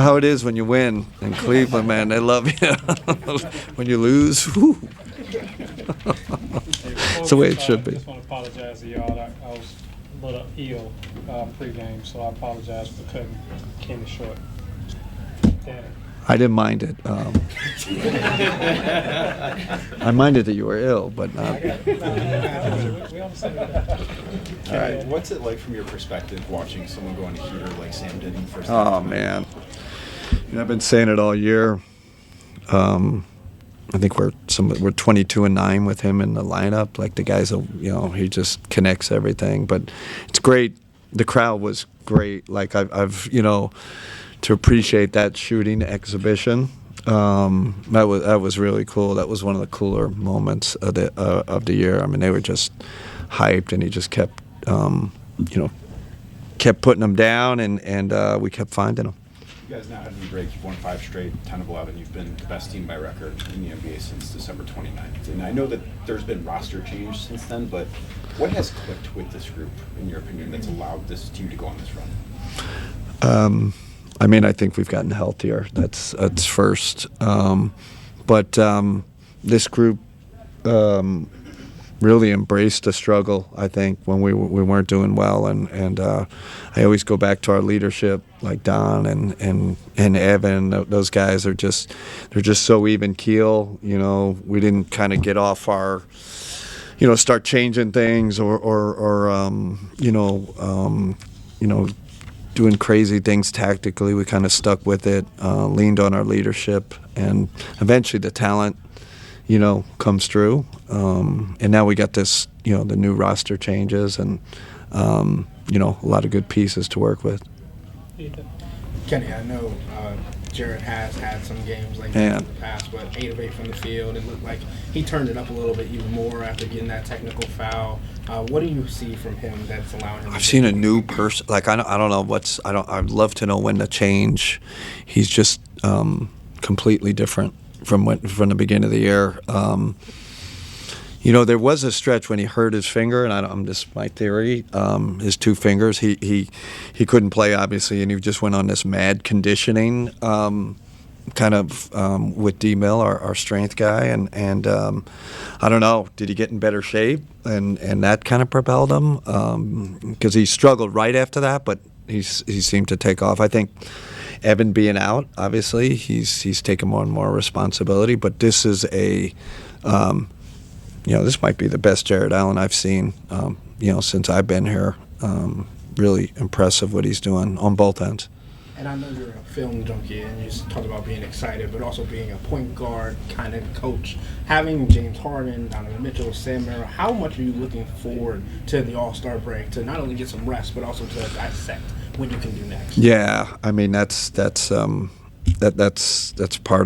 how it is when you win in Cleveland, man. They love you. When you lose, whew. It's the way it should be. I just want to apologize to y'all. I was a little ill pregame, so I apologize for cutting Kenny short. Danny. I didn't mind it. I minded that you were ill, but not. We understand that. All right, what's it like from your perspective watching someone go on a heater like Sam did in the first Oh, half? man. I've been saying it all year. I think we're 22-9 with him in the lineup. Like the guys, he just connects everything. But it's great. The crowd was great. Like I've to appreciate that shooting exhibition. That was really cool. That was one of the cooler moments of the year. I mean, they were just hyped, and he just kept kept putting them down, and we kept finding them. You guys now had a new break. You've won 5 straight, 10 of 11. You've been the best team by record in the NBA since December 29th. And I know that there's been roster change since then, but what has clicked with this group, in your opinion, that's allowed this team to go on this run? I mean, I think we've gotten healthier. That's first. But this group really embraced the struggle, I think, when we weren't doing well. And I always go back to our leadership, like Don and Evan. Those guys are they're just so even keel. We didn't kind of get off our, start changing things or doing crazy things tactically. We kind of stuck with it, leaned on our leadership, and eventually the talent, comes through. And now we got this, the new roster changes and, a lot of good pieces to work with. Kenny, I know Jarrett has had some games like that in the past, but 8 of 8 from the field. It looked like he turned it up a little bit even more after getting that technical foul. What do you see from him that's allowing him? I've seen a new person. Like I don't know I'd love to know when to change. He's just completely different from the beginning of the year. There was a stretch when he hurt his finger, and I'm just my theory. His 2 fingers, he couldn't play obviously, and he just went on this mad conditioning, kind of with D Mill, our strength guy, and I don't know, did he get in better shape, and that kind of propelled him, because he struggled right after that, but he seemed to take off. I think Evan being out, obviously, he's taken more and more responsibility, but this is this might be the best Jarrett Allen I've seen, since I've been here. Really impressive what he's doing on both ends. And I know you're a film junkie, and you just talked about being excited, but also being a point guard kind of coach. Having James Harden, Donovan Mitchell, Sam Merrill, how much are you looking forward to the All-Star break to not only get some rest, but also to dissect what you can do next? Yeah, I mean that's part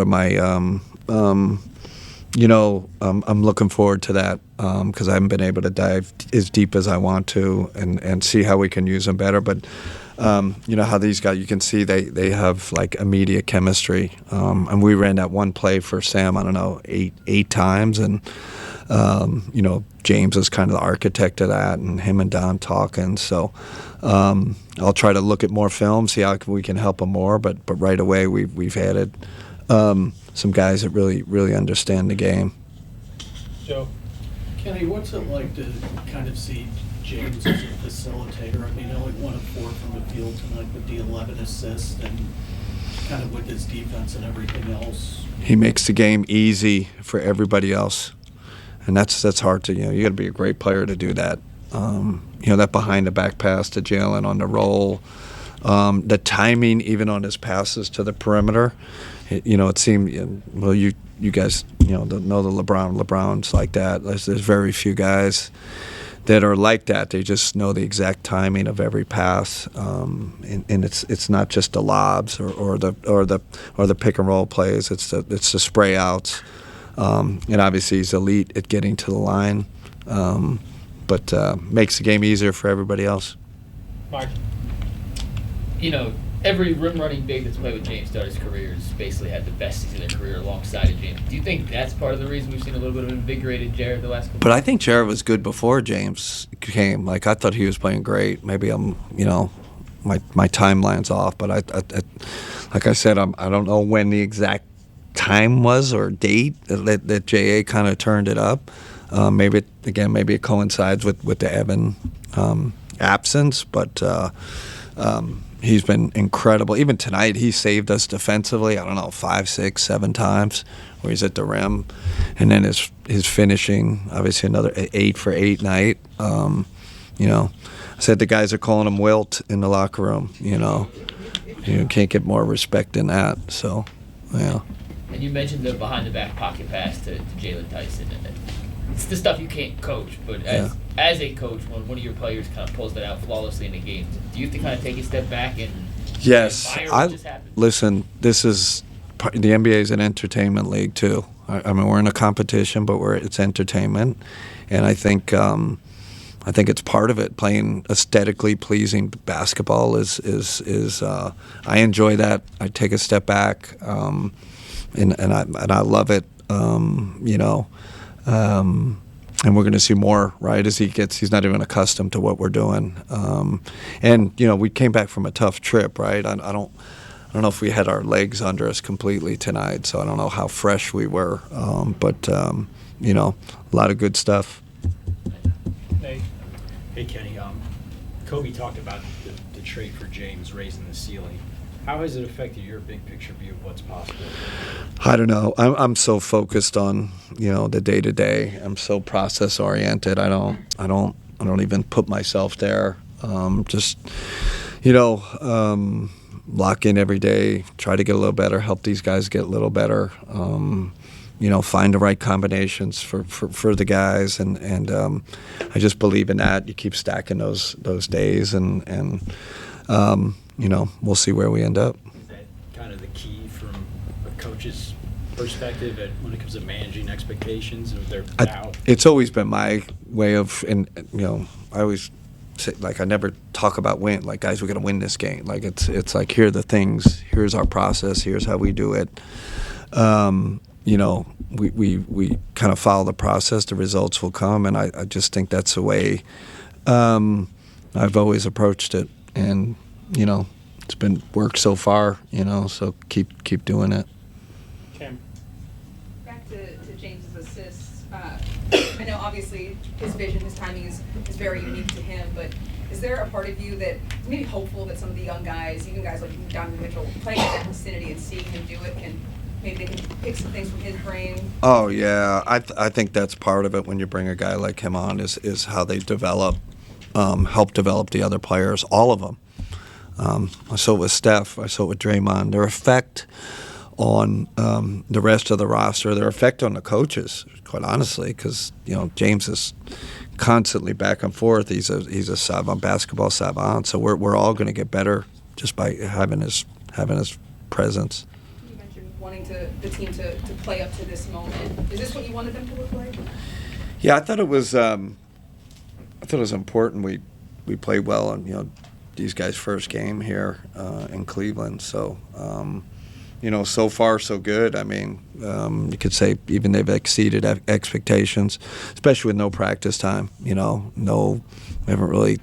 of my. I'm looking forwed to that because I haven't been able to dive as deep as I want to and see how we can use them better. But how these guys, you can see they have like immediate chemistry. And we ran that one play for Sam, I don't know, eight times. And, James is kind of the architect of that, and him and Don talking. So I'll try to look at more film, see how we can help them more. But right away we've added some guys that really understand the game. Joe. Kenny, what's it like to kind of see James as a facilitator? I mean, only 1 of 4 from the field tonight with the 11 assists, and kind of with his defense and everything else. He makes the game easy for everybody else, and that's hard to you got to be a great player to do that. That behind the back pass to Jalen on the roll, the timing even on his passes to the perimeter. It seemed you guys know the LeBron's like that. There's very few guys that are like that. They just know the exact timing of every pass, and it's not just the lobs or the pick and roll plays. It's the spray outs, and obviously he's elite at getting to the line, but makes the game easier for everybody else. Mike. Every rim-running big that's played with James throughout his career has basically had the best season of their career alongside of James. Do you think that's part of the reason we've seen a little bit of invigorated Jarrett the last couple? But I think Jarrett was good before James came. Like I thought he was playing great. Maybe I'm, my timeline's off. But I like I said, I don't know when the exact time was or date that JA kind of turned it up. Maybe it coincides with the Evan absence, but he's been incredible. Even tonight, he saved us defensively. I don't know, 5, 6, 7 times where he's at the rim, and then his finishing, obviously another 8 for 8 night. I said the guys are calling him Wilt in the locker room. You can't get more respect than that. So, yeah. And you mentioned the behind-the-back pocket pass to Jalen Tyson. And it's the stuff you can't coach, but as a coach, when one of your players kind of pulls that out flawlessly in the game, do you have to kind of take a step back and admire what just happened? Listen, the NBA is an entertainment league too. I mean, we're in a competition, but it's entertainment, and I think it's part of it. Playing aesthetically pleasing basketball is I enjoy that. I take a step back, and I love it. And we're going to see more, right? As he's not even accustomed to what we're doing. And we came back from a tough trip, right? I don't know if we had our legs under us completely tonight, so I don't know how fresh we were. But a lot of good stuff. Hey Kenny, Kobe talked about the trade for James raising the ceiling. How has it affected your big picture view of what's possible? I don't know. I'm so focused on the day to day. I'm so process oriented. I don't even put myself there. Lock in every day. Try to get a little better. Help these guys get a little better. Find the right combinations for the guys, and I just believe in that. You keep stacking those days, and we'll see where we end up. Is that kind of the key from a coach's perspective when it comes to managing expectations of their doubt? It's always been my way of, I always say, I never talk about win. Like, guys, we're going to win this game. Like, it's like, here are the things. Here's our process. Here's how we do it. We kind of follow the process. The results will come, and I just think that's the way I've always approached it. And it's been worked so far. So keep doing it. Kim. Back to James's assists. I know obviously his vision, his timing is very unique to him, but is there a part of you that is maybe hopeful that some of the young guys, even guys like Donovan Mitchell, playing in that vicinity and seeing him do it, maybe they can pick some things from his brain? Oh yeah, I think that's part of it when you bring a guy like him on is how they develop, help develop the other players, all of them. I saw it with Steph. I saw it with Draymond. Their effect on the rest of the roster, their effect on the coaches, quite honestly, because James is constantly back and forth. He's a savant, basketball savant. So we're all going to get better just by having his presence. You mentioned wanting the team to play up to this moment. Is this what you wanted them to look like? Yeah, I thought it was important. We played well on these guys' first game here in Cleveland. So, so far so good. I mean, you could say even they've exceeded expectations, especially with no practice time. We haven't really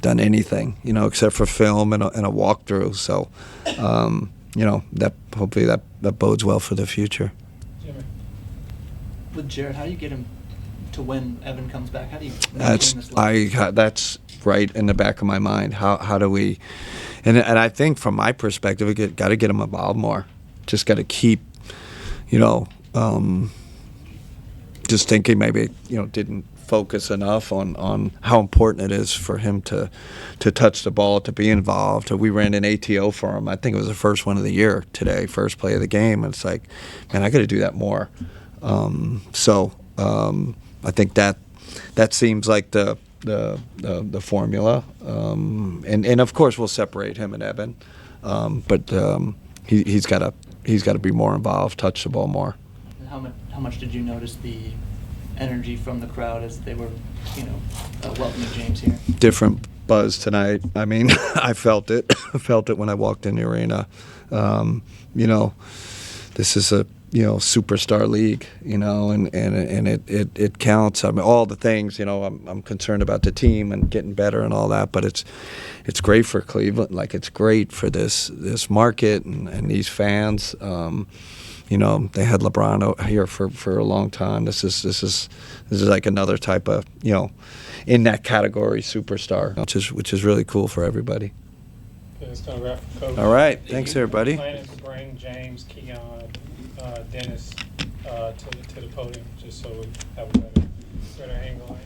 done anything, except for film and a walkthrough. So, that hopefully that bodes well for the future. Jimmy. With Jarrett, how do you get him to when Evan comes back? How do you maintain this level? That's right in the back of my mind. How do we? And I think from my perspective, we got to get him involved more. Just got to keep, just thinking maybe didn't focus enough on how important it is for him to touch the ball, to be involved. We ran an ATO for him. I think it was the first one of the year today, first play of the game. And it's like, man, I got to do that more. I think that seems like the formula, and of course we'll separate him and Evan, but he's got to be more involved, touch the ball more. And how much did you notice the energy from the crowd as they were, welcoming James here? Different buzz tonight. I mean, I felt it. I felt it when I walked in the arena. This is superstar league, and it counts. I mean, all the things, I'm concerned about the team and getting better and all that, but it's great for Cleveland. Like, it's great for this market and these fans. They had LeBron here for a long time. This is like another type of, in that category, superstar, which is really cool for everybody. It's going to wrap for Coach. All right, thanks everybody. Planning to bring James, Keon, Dennis to the podium, just so we have a better angle.